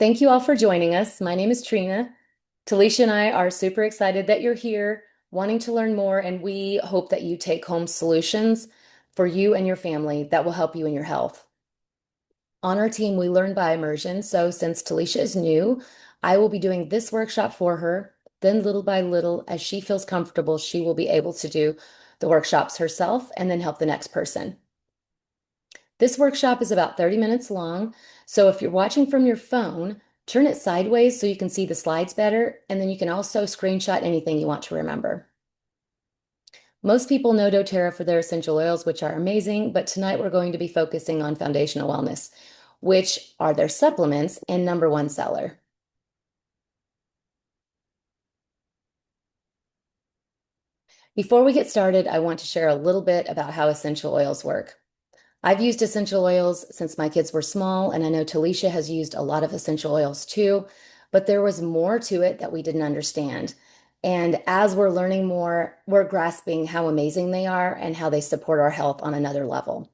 Thank you all for joining us. My name is Trina. Talisha and I are super excited that you're here, wanting to learn more, and we hope that you take home solutions for you and your family that will help you in your health. On our team, we learn by immersion. So since Talisha is new, I will be doing this workshop for her. Then little by little, as she feels comfortable, she will be able to do the workshops herself and then help the next person. This workshop is about 30 minutes long, so if you're watching from your phone, turn it sideways so you can see the slides better, and then you can also screenshot anything you want to remember. Most people know doTERRA for their essential oils, which are amazing, but tonight we're going to be focusing on foundational wellness, which are their supplements and number one seller. Before we get started, I want to share a little bit about how essential oils work. I've used essential oils since my kids were small, and I know Talisha has used a lot of essential oils too, but there was more to it that we didn't understand. And as we're learning more, we're grasping how amazing they are and how they support our health on another level.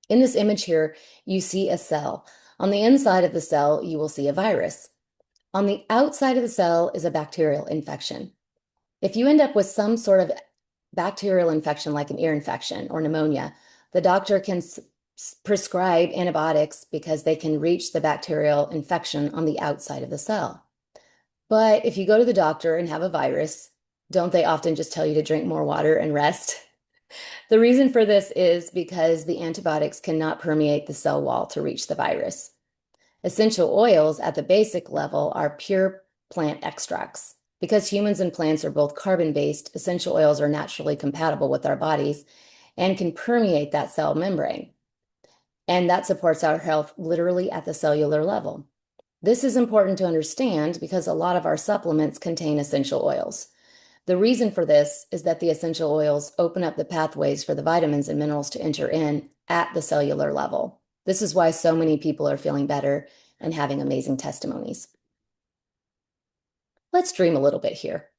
In this image here, you see a cell. On the inside of the cell, you will see a virus. On the outside of the cell is a bacterial infection. If you end up with some sort of bacterial infection like an ear infection or pneumonia, the doctor can prescribe antibiotics because they can reach the bacterial infection on the outside of the cell. But if you go to the doctor and have a virus, don't they often just tell you to drink more water and rest? The reason for this is because the antibiotics cannot permeate the cell wall to reach the virus. Essential oils at the basic level are pure plant extracts. Because humans and plants are both carbon-based, essential oils are naturally compatible with our bodies and can permeate that cell membrane. And that supports our health literally at the cellular level. This is important to understand because a lot of our supplements contain essential oils. The reason for this is that the essential oils open up the pathways for the vitamins and minerals to enter in at the cellular level. This is why so many people are feeling better and having amazing testimonies. Let's dream a little bit here.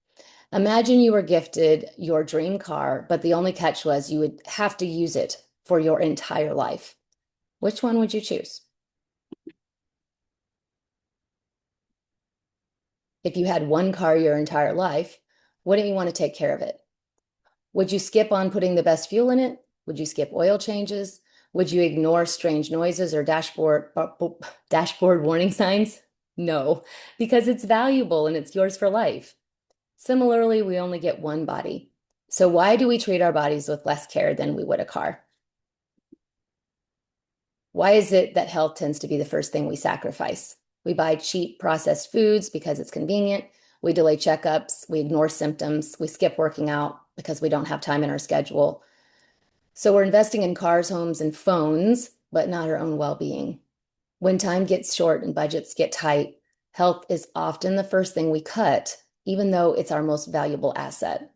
Imagine you were gifted your dream car, but the only catch was you would have to use it for your entire life. Which one would you choose? If you had one car your entire life, wouldn't you want to take care of it? Would you skip on putting the best fuel in it? Would you skip oil changes? Would you ignore strange noises or dashboard warning signs? No, because it's valuable and it's yours for life. Similarly, we only get one body. So why do we treat our bodies with less care than we would a car? Why is it that health tends to be the first thing we sacrifice? We buy cheap processed foods because it's convenient. We delay checkups. We ignore symptoms. We skip working out because we don't have time in our schedule. So we're investing in cars, homes, and phones, but not our own well-being. When time gets short and budgets get tight, health is often the first thing we cut, even though it's our most valuable asset.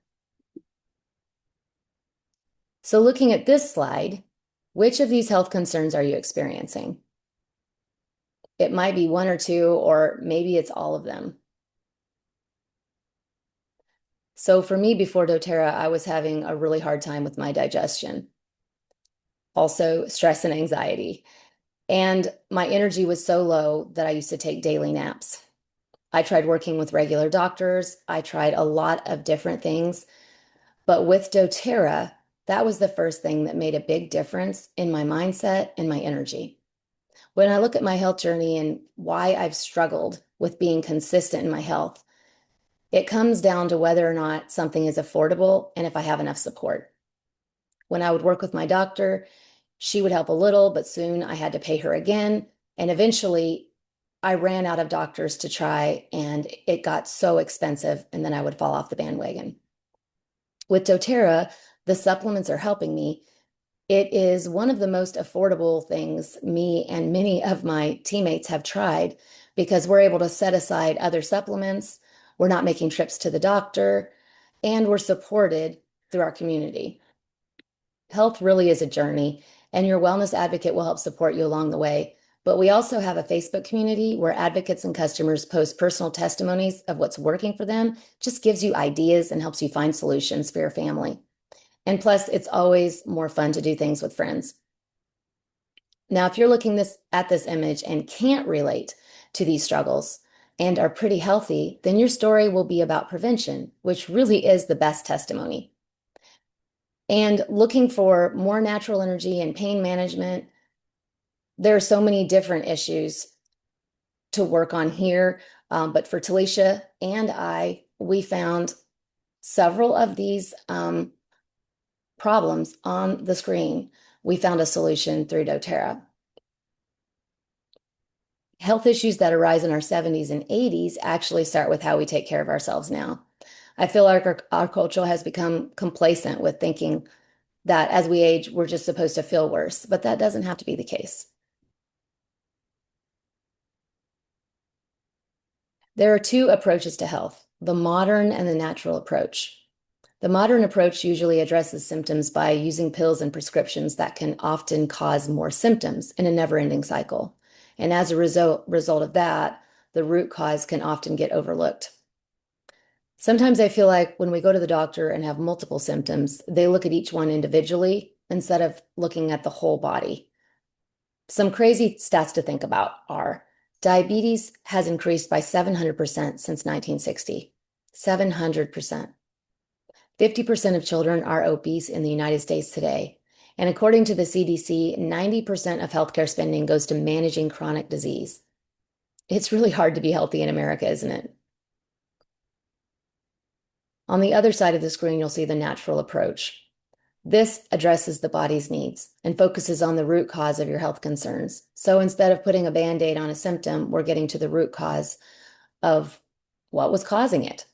So looking at this slide, which of these health concerns are you experiencing? It might be one or two, or maybe it's all of them. So for me, before doTERRA, I was having a really hard time with my digestion. Also, stress and anxiety. And my energy was so low that I used to take daily naps. I tried working with regular doctors. I tried a lot of different things. But with doTERRA, that was the first thing that made a big difference in my mindset and my energy. When I look at my health journey and why I've struggled with being consistent in my health, it comes down to whether or not something is affordable and if I have enough support. When I would work with my doctor, she would help a little, but soon I had to pay her again. And eventually I ran out of doctors to try, and it got so expensive, and then I would fall off the bandwagon. With doTERRA, the supplements are helping me. It is one of the most affordable things me and many of my teammates have tried because we're able to set aside other supplements. We're not making trips to the doctor, and we're supported through our community. Health really is a journey, and your wellness advocate will help support you along the way. But we also have a Facebook community where advocates and customers post personal testimonies of what's working for them, just gives you ideas and helps you find solutions for your family. And plus, it's always more fun to do things with friends. Now, if you're looking at this image and can't relate to these struggles and are pretty healthy, then your story will be about prevention, which really is the best testimony. And looking for more natural energy and pain management, there are so many different issues to work on here. But for Talisha and we found several of these problems on the screen. We found a solution through doTERRA. Health issues that arise in our 70s and 80s actually start with how we take care of ourselves now. I feel like our culture has become complacent with thinking that as we age, we're just supposed to feel worse, but that doesn't have to be the case. There are two approaches to health, the modern and the natural approach. The modern approach usually addresses symptoms by using pills and prescriptions that can often cause more symptoms in a never-ending cycle. And as a result of that, the root cause can often get overlooked. Sometimes I feel like when we go to the doctor and have multiple symptoms, they look at each one individually instead of looking at the whole body. Some crazy stats to think about are diabetes has increased by 700% since 1960. 700%. 50% of children are obese in the United States today. And according to the CDC, 90% of healthcare spending goes to managing chronic disease. It's really hard to be healthy in America, isn't it? On the other side of the screen, you'll see the natural approach. This addresses the body's needs and focuses on the root cause of your health concerns. So instead of putting a Band-Aid on a symptom, we're getting to the root cause of what was causing it.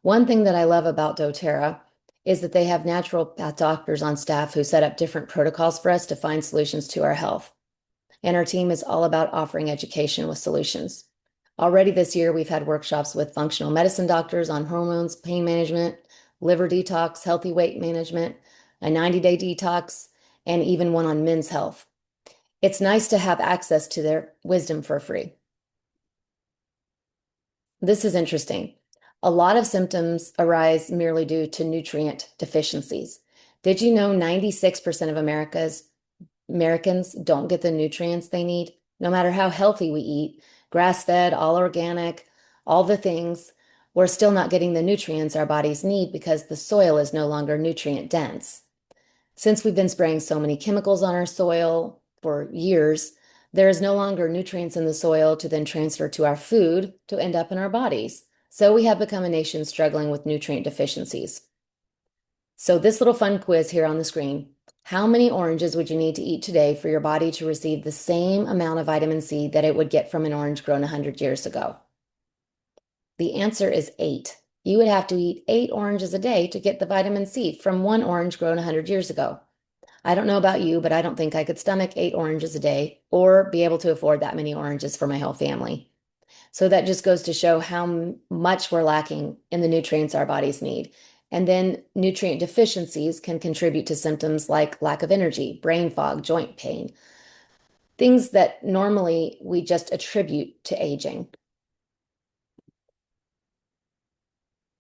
One thing that I love about doTERRA is that they have naturopath doctors on staff who set up different protocols for us to find solutions to our health. And our team is all about offering education with solutions. Already this year, we've had workshops with functional medicine doctors on hormones, pain management, liver detox, healthy weight management, a 90-day detox, and even one on men's health. It's nice to have access to their wisdom for free. This is interesting. A lot of symptoms arise merely due to nutrient deficiencies. Did you know 96% of Americans don't get the nutrients they need? No matter how healthy we eat, grass-fed, all organic, all the things, we're still not getting the nutrients our bodies need because the soil is no longer nutrient dense. Since we've been spraying so many chemicals on our soil for years, there is no longer nutrients in the soil to then transfer to our food to end up in our bodies. So we have become a nation struggling with nutrient deficiencies. So this little fun quiz here on the screen, how many oranges would you need to eat today for your body to receive the same amount of vitamin C that it would get from an orange grown 100 years ago? The answer is 8. You would have to eat 8 oranges a day to get the vitamin C from one orange grown 100 years ago. I don't know about you, but I don't think I could stomach 8 oranges a day or be able to afford that many oranges for my whole family. So that just goes to show how much we're lacking in the nutrients our bodies need. And then nutrient deficiencies can contribute to symptoms like lack of energy, brain fog, joint pain, things that normally we just attribute to aging.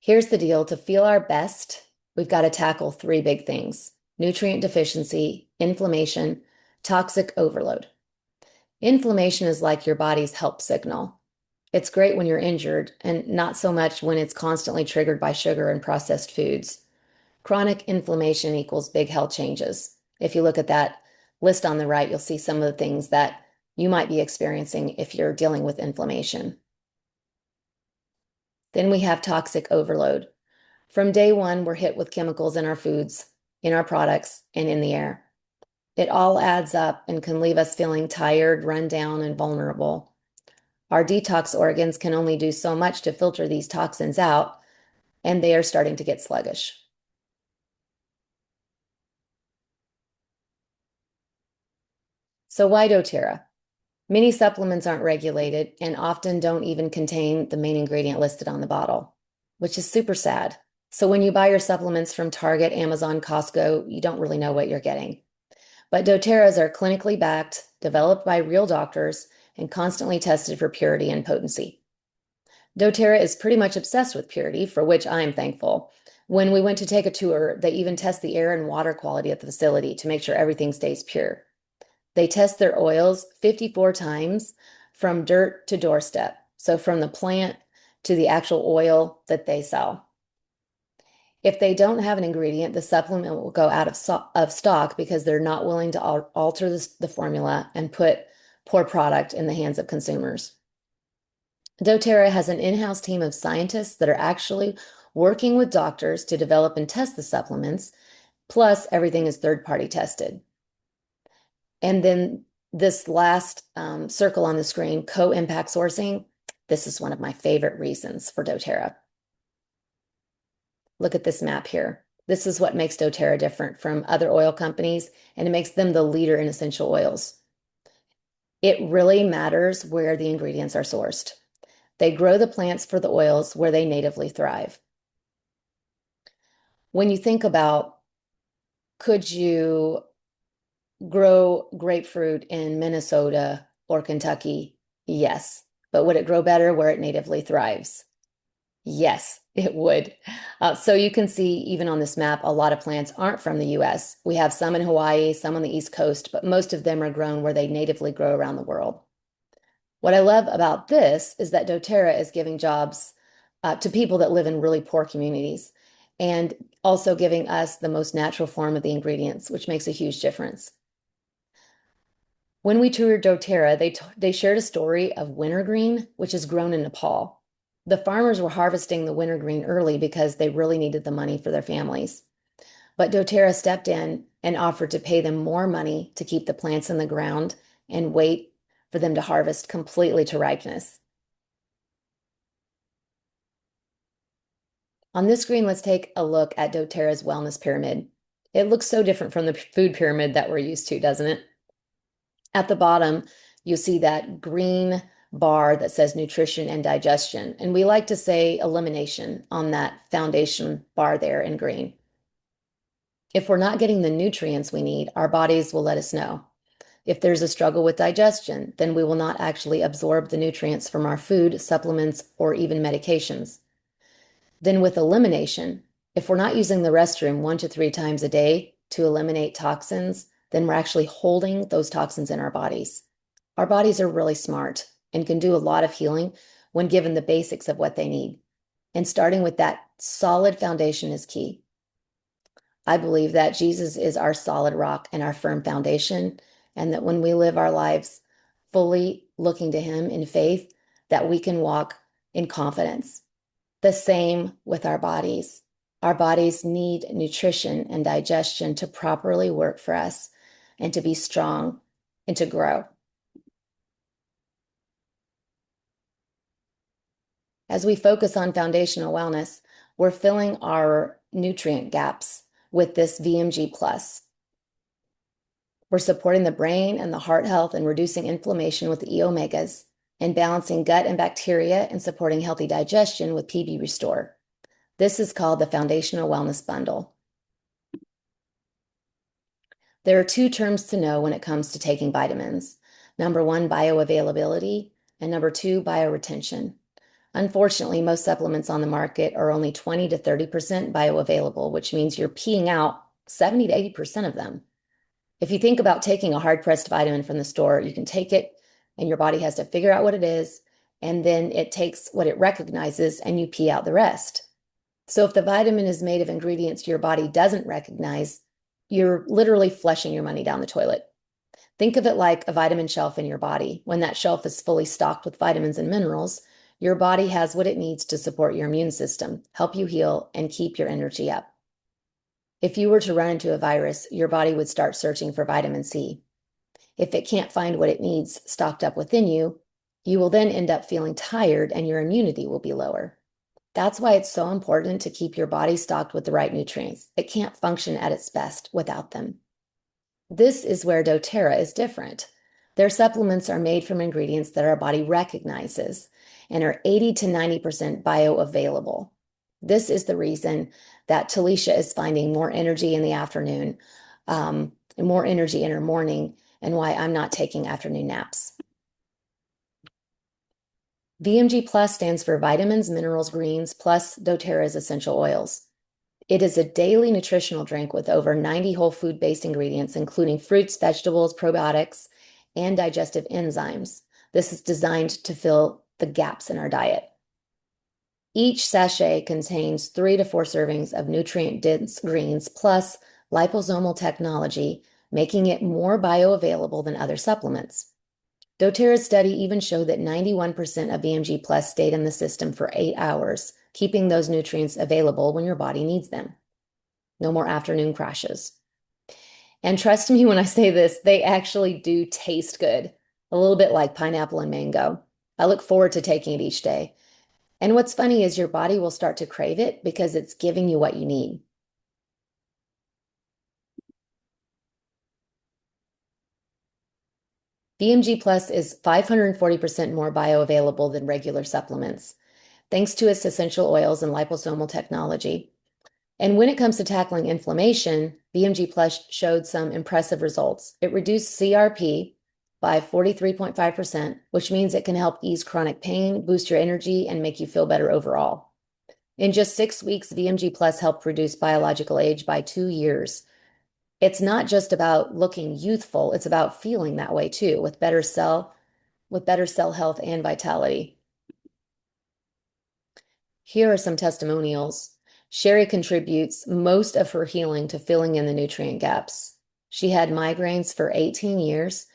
Here's the deal. To feel our best, we've got to tackle 3 big things: nutrient deficiency, inflammation, toxic overload. Inflammation is like your body's help signal. It's great when you're injured and not so much when it's constantly triggered by sugar and processed foods. Chronic inflammation equals big health changes. If you look at that list on the right, you'll see some of the things that you might be experiencing if you're dealing with inflammation. Then we have toxic overload. From day one, we're hit with chemicals in our foods, in our products, and in the air. It all adds up and can leave us feeling tired, run down, and vulnerable. Our detox organs can only do so much to filter these toxins out, and they are starting to get sluggish. So why doTERRA? Many supplements aren't regulated and often don't even contain the main ingredient listed on the bottle, which is super sad. So when you buy your supplements from Target, Amazon, Costco, you don't really know what you're getting. But doTERRAs are clinically backed, developed by real doctors, and constantly tested for purity and potency. doTERRA is pretty much obsessed with purity, for which I am thankful. When we went to take a tour, they even test the air and water quality at the facility to make sure everything stays pure. They test their oils 54 times from dirt to doorstep. So from the plant to the actual oil that they sell. If they don't have an ingredient, the supplement will go out of stock because they're not willing to alter the formula and put poor product in the hands of consumers. doTERRA has an in-house team of scientists that are actually working with doctors to develop and test the supplements, plus everything is third-party tested. And then this last circle on the screen, co-impact sourcing, this is one of my favorite reasons for doTERRA. Look at this map here. This is what makes doTERRA different from other oil companies, and it makes them the leader in essential oils. It really matters where the ingredients are sourced. They grow the plants for the oils where they natively thrive. When you think about, could you grow grapefruit in Minnesota or Kentucky? Yes. But would it grow better where it natively thrives? Yes, it would. So you can see even on this map, a lot of plants aren't from the US. We have some in Hawaii, some on the East Coast, but most of them are grown where they natively grow around the world. What I love about this is that doTERRA is giving jobs to people that live in really poor communities and also giving us the most natural form of the ingredients, which makes a huge difference. When we toured doTERRA, they shared a story of wintergreen, which is grown in Nepal. The farmers were harvesting the wintergreen early because they really needed the money for their families. But doTERRA stepped in and offered to pay them more money to keep the plants in the ground and wait for them to harvest completely to ripeness. On this screen, let's take a look at doTERRA's wellness pyramid. It looks so different from the food pyramid that we're used to, doesn't it? At the bottom, you'll see that green bar that says nutrition and digestion. And we like to say elimination on that foundation bar there in green. If we're not getting the nutrients we need, our bodies will let us know. If there's a struggle with digestion, then we will not actually absorb the nutrients from our food, supplements, or even medications. Then with elimination, if we're not using the restroom 1 to 3 times a day to eliminate toxins, then we're actually holding those toxins in our bodies. Our bodies are really smart and can do a lot of healing when given the basics of what they need. And starting with that solid foundation is key. I believe that Jesus is our solid rock and our firm foundation, and that when we live our lives fully looking to Him in faith, that we can walk in confidence. The same with our bodies. Our bodies need nutrition and digestion to properly work for us and to be strong and to grow. As we focus on foundational wellness, we're filling our nutrient gaps with this VMG Plus. We're supporting the brain and the heart health and reducing inflammation with the E-omegas and balancing gut and bacteria and supporting healthy digestion with PB Restore. This is called the Foundational Wellness Bundle. There are 2 terms to know when it comes to taking vitamins. Number 1, bioavailability, and number 2, bioretention. Unfortunately, most supplements on the market are only 20 to 30% bioavailable, which means you're peeing out 70 to 80% of them. If you think about taking a hard-pressed vitamin from the store, you can take it and your body has to figure out what it is, and then it takes what it recognizes and you pee out the rest. So if the vitamin is made of ingredients your body doesn't recognize, you're literally flushing your money down the toilet. Think of it like a vitamin shelf in your body. When that shelf is fully stocked with vitamins and minerals, your body has what it needs to support your immune system, help you heal, and keep your energy up. If you were to run into a virus, your body would start searching for vitamin C. If it can't find what it needs stocked up within you, you will then end up feeling tired and your immunity will be lower. That's why it's so important to keep your body stocked with the right nutrients. It can't function at its best without them. This is where doTERRA is different. Their supplements are made from ingredients that our body recognizes and are 80 to 90% bioavailable. This is the reason that Talisha is finding more energy in the afternoon, and more energy in her morning, and why I'm not taking afternoon naps. VMG Plus stands for vitamins, minerals, greens, plus doTERRA's essential oils. It is a daily nutritional drink with over 90 whole food-based ingredients, including fruits, vegetables, probiotics, and digestive enzymes. This is designed to fill the gaps in our diet. Each sachet contains 3 to 4 servings of nutrient-dense greens plus liposomal technology, making it more bioavailable than other supplements. doTERRA's study even showed that 91% of VMG Plus stayed in the system for 8 hours, keeping those nutrients available when your body needs them. No more afternoon crashes. And trust me when I say this, they actually do taste good, a little bit like pineapple and mango. I look forward to taking it each day. And what's funny is your body will start to crave it because it's giving you what you need. VMG Plus is 540% more bioavailable than regular supplements, thanks to its essential oils and liposomal technology. And when it comes to tackling inflammation, VMG Plus showed some impressive results. It reduced CRP by 43.5%, which means it can help ease chronic pain, boost your energy, and make you feel better overall. In just 6 weeks, VMG Plus helped reduce biological age by 2 years. It's not just about looking youthful, it's about feeling that way too, with better cell health and vitality. Here are some testimonials. Sherry contributes most of her healing to filling in the nutrient gaps. She had migraines for 18 years,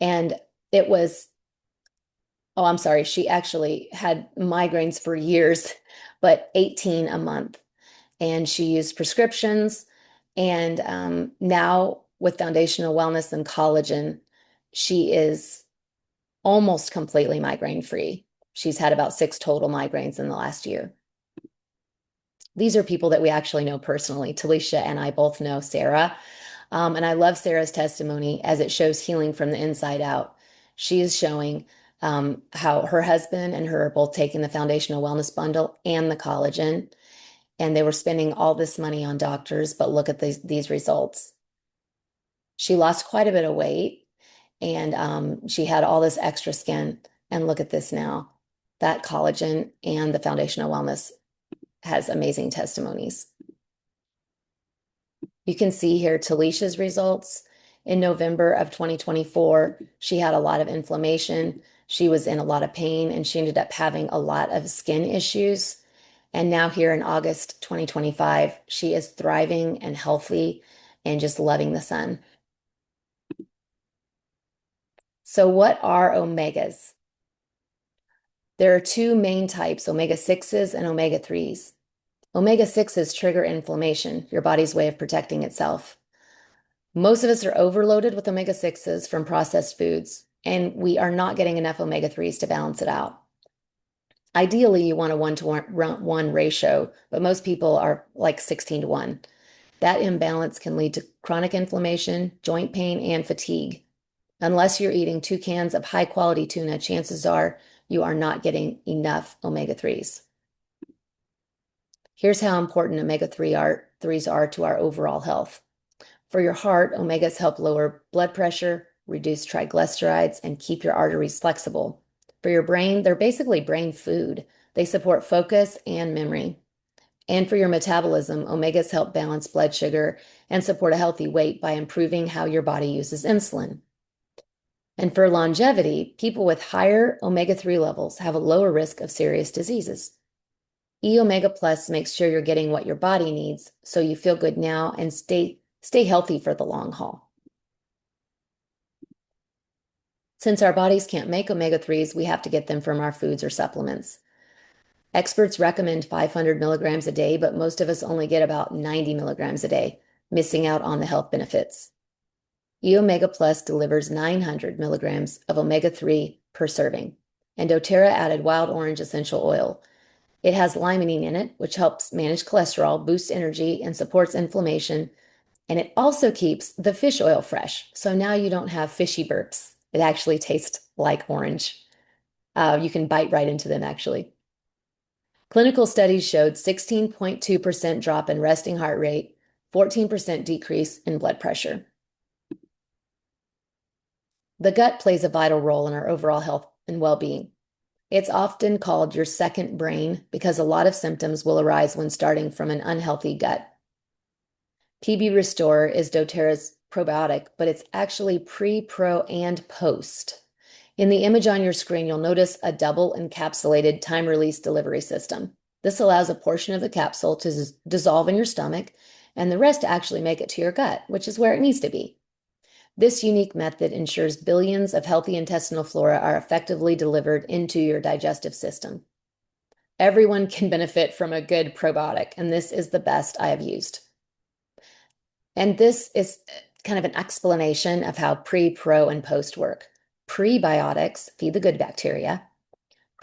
and it was, oh, I'm sorry, she actually had migraines for years, but 18 a month. And she used prescriptions. And now, with foundational wellness and collagen, she is almost completely migraine free. She's had about 6 total migraines in the last year. These are people that we actually know personally. Talisha and I both know Sarah. And I love Sarah's testimony as it shows healing from the inside out. She is showing how her husband and her are both taking the foundational wellness bundle and the collagen, and they were spending all this money on doctors, but look at these results. She lost quite a bit of weight, and she had all this extra skin, and look at this now. That collagen and the foundational wellness has amazing testimonies. You can see here Talisha's results. In November of 2024, she had a lot of inflammation. She was in a lot of pain, and she ended up having a lot of skin issues. And now here in August 2025, she is thriving and healthy and just loving the sun. So what are omegas? There are 2 main types, omega-6s and omega-3s. Omega-6s trigger inflammation, your body's way of protecting itself. Most of us are overloaded with omega-6s from processed foods, and we are not getting enough omega-3s to balance it out. Ideally, you want a 1-to-1 ratio, but most people are like 16-to-1. That imbalance can lead to chronic inflammation, joint pain, and fatigue. Unless you're eating 2 cans of high-quality tuna, chances are you are not getting enough omega-3s. Here's how important omega-3s are to our overall health. For your heart, omegas help lower blood pressure, reduce triglycerides, and keep your arteries flexible. For your brain, they're basically brain food. They support focus and memory. And for your metabolism, omegas help balance blood sugar and support a healthy weight by improving how your body uses insulin. And for longevity, people with higher omega-3 levels have a lower risk of serious diseases. E-Omega Plus makes sure you're getting what your body needs so you feel good now and stay healthy for the long haul. Since our bodies can't make omega-3s, we have to get them from our foods or supplements. Experts recommend 500 milligrams a day, but most of us only get about 90 milligrams a day, missing out on the health benefits. E-Omega Plus delivers 900 milligrams of omega-3 per serving, and doTERRA added wild orange essential oil. It has limonene in it, which helps manage cholesterol, boosts energy, and supports inflammation. And it also keeps the fish oil fresh. So now you don't have fishy burps. It actually tastes like orange. You can bite right into them, actually. Clinical studies showed 16.2% drop in resting heart rate, 14% decrease in blood pressure. The gut plays a vital role in our overall health and well-being. It's often called your second brain because a lot of symptoms will arise when starting from an unhealthy gut. PB Restore is doTERRA's probiotic, but it's actually pre, pro, and post. In the image on your screen, you'll notice a double encapsulated time-release delivery system. This allows a portion of the capsule to dissolve in your stomach and the rest to actually make it to your gut, which is where it needs to be. This unique method ensures billions of healthy intestinal flora are effectively delivered into your digestive system. Everyone can benefit from a good probiotic, and this is the best I have used. And this is kind of an explanation of how pre, pro, and post work. Prebiotics feed the good bacteria.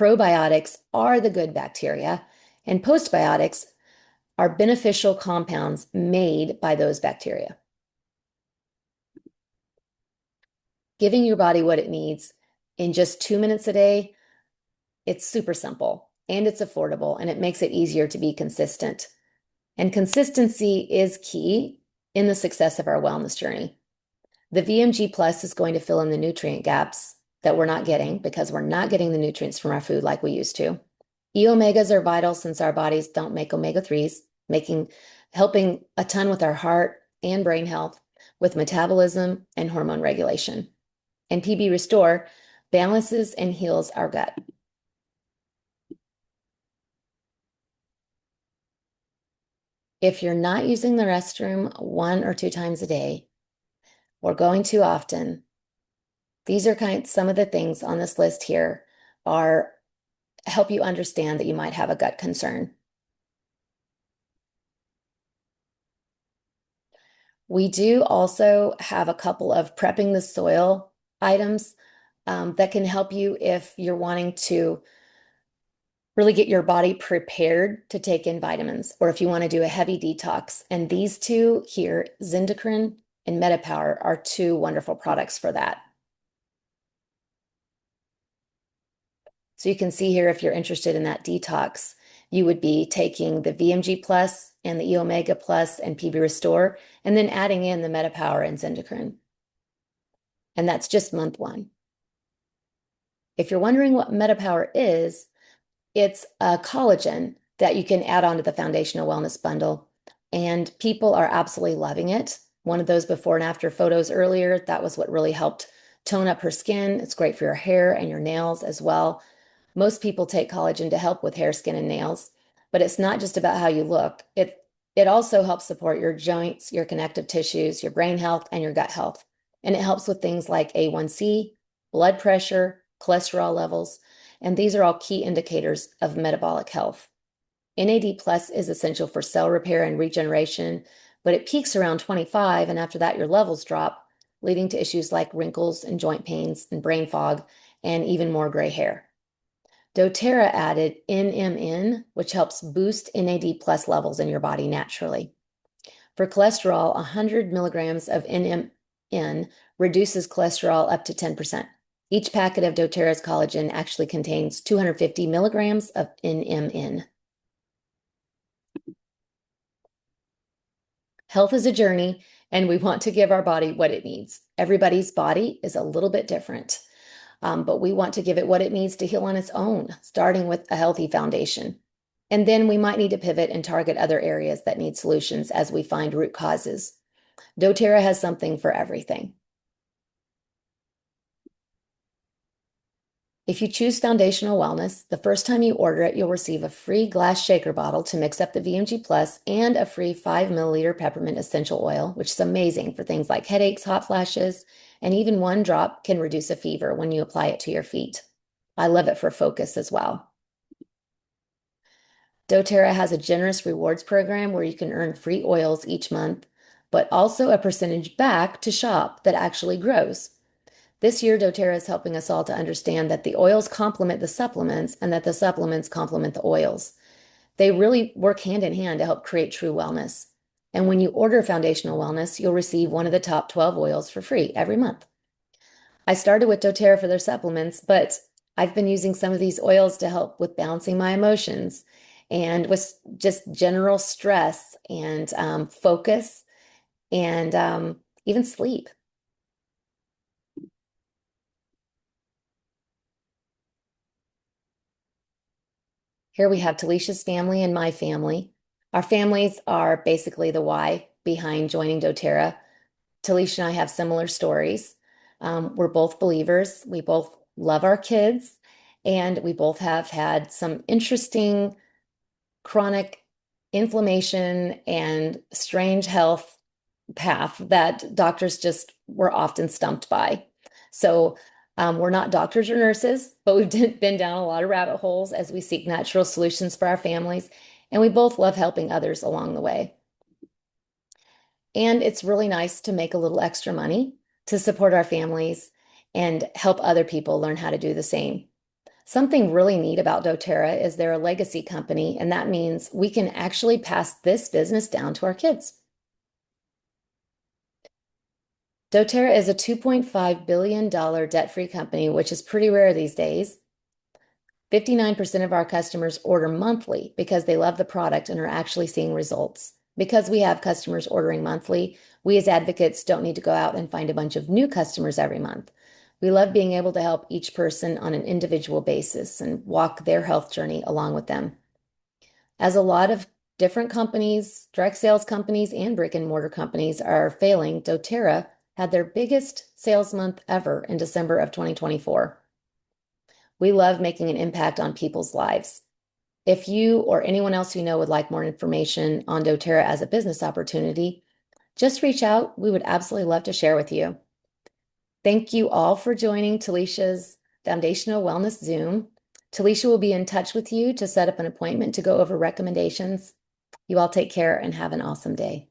Probiotics are the good bacteria, and postbiotics are beneficial compounds made by those bacteria. Giving your body what it needs in just 2 minutes a day, it's super simple and it's affordable, and it makes it easier to be consistent. And consistency is key in the success of our wellness journey. The VMG Plus is going to fill in the nutrient gaps that we're not getting because we're not getting the nutrients from our food like we used to. E-omegas are vital since our bodies don't make omega-3s, helping a ton with our heart and brain health, with metabolism and hormone regulation. And PB Restore balances and heals our gut. If you're not using the restroom 1 or 2 times a day or going too often, these are some of the things on this list here are help you understand that you might have a gut concern. We do also have a couple of prepping the soil items that can help you if you're wanting to really get your body prepared to take in vitamins, or if you want to do a heavy detox. And these two here, Zendocrine and MetaPower, are 2 wonderful products for that. So you can see here, if you're interested in that detox, you would be taking the VMG Plus and the E-Omega Plus and PB Restore, and then adding in the MetaPower and Zendocrine. And that's just month 1. If you're wondering what MetaPower is, it's a collagen that you can add on to the Foundational Wellness Bundle, and people are absolutely loving it. One of those before and after photos earlier, that was what really helped tone up her skin. It's great for your hair and your nails as well. Most people take collagen to help with hair, skin, and nails, but it's not just about how you look. It also helps support your joints, your connective tissues, your brain health, and your gut health. And it helps with things like A1C, blood pressure, cholesterol levels, and these are all key indicators of metabolic health. NAD+ is essential for cell repair and regeneration, but it peaks around 25, and after that, your levels drop, leading to issues like wrinkles and joint pains and brain fog, and even more gray hair. doTERRA added NMN, which helps boost NAD+ levels in your body naturally. For cholesterol, 100 milligrams of NMN reduces cholesterol up to 10%. Each packet of doTERRA's collagen actually contains 250 milligrams of NMN. Health is a journey, and we want to give our body what it needs. Everybody's body is a little bit different, but we want to give it what it needs to heal on its own, starting with a healthy foundation. And then we might need to pivot and target other areas that need solutions as we find root causes. doTERRA has something for everything. If you choose Foundational Wellness, the first time you order it, you'll receive a free glass shaker bottle to mix up the VMG Plus and a free 5 milliliter peppermint essential oil, which is amazing for things like headaches, hot flashes, and even 1 drop can reduce a fever when you apply it to your feet. I love it for focus as well. doTERRA has a generous rewards program where you can earn free oils each month, but also a percentage back to shop that actually grows. This year, doTERRA is helping us all to understand that the oils complement the supplements and that the supplements complement the oils. They really work hand in hand to help create true wellness. And when you order Foundational Wellness, you'll receive one of the top 12 oils for free every month. I started with doTERRA for their supplements, but I've been using some of these oils to help with balancing my emotions and with just general stress and focus and even sleep. Here we have Talisha's family and my family. Our families are basically the why behind joining doTERRA. Talisha and I have similar stories. We're both believers. We both love our kids, and we both have had some interesting chronic inflammation and strange health path that doctors just were often stumped by. So we're not doctors or nurses, but we've been down a lot of rabbit holes as we seek natural solutions for our families, and we both love helping others along the way. And it's really nice to make a little extra money to support our families and help other people learn how to do the same. Something really neat about doTERRA is they're a legacy company, and that means we can actually pass this business down to our kids. doTERRA is a $2.5 billion debt-free company, which is pretty rare these days. 59% of our customers order monthly because they love the product and are actually seeing results. Because we have customers ordering monthly, we as advocates don't need to go out and find a bunch of new customers every month. We love being able to help each person on an individual basis and walk their health journey along with them. As a lot of different companies, direct sales companies, and brick and mortar companies are failing, doTERRA had their biggest sales month ever in December of 2024. We love making an impact on people's lives. If you or anyone else you know would like more information on doTERRA as a business opportunity, just reach out. We would absolutely love to share with you. Thank you all for joining Talisha's Foundational Wellness Zoom. Talisha will be in touch with you to set up an appointment to go over recommendations. You all take care and have an awesome day.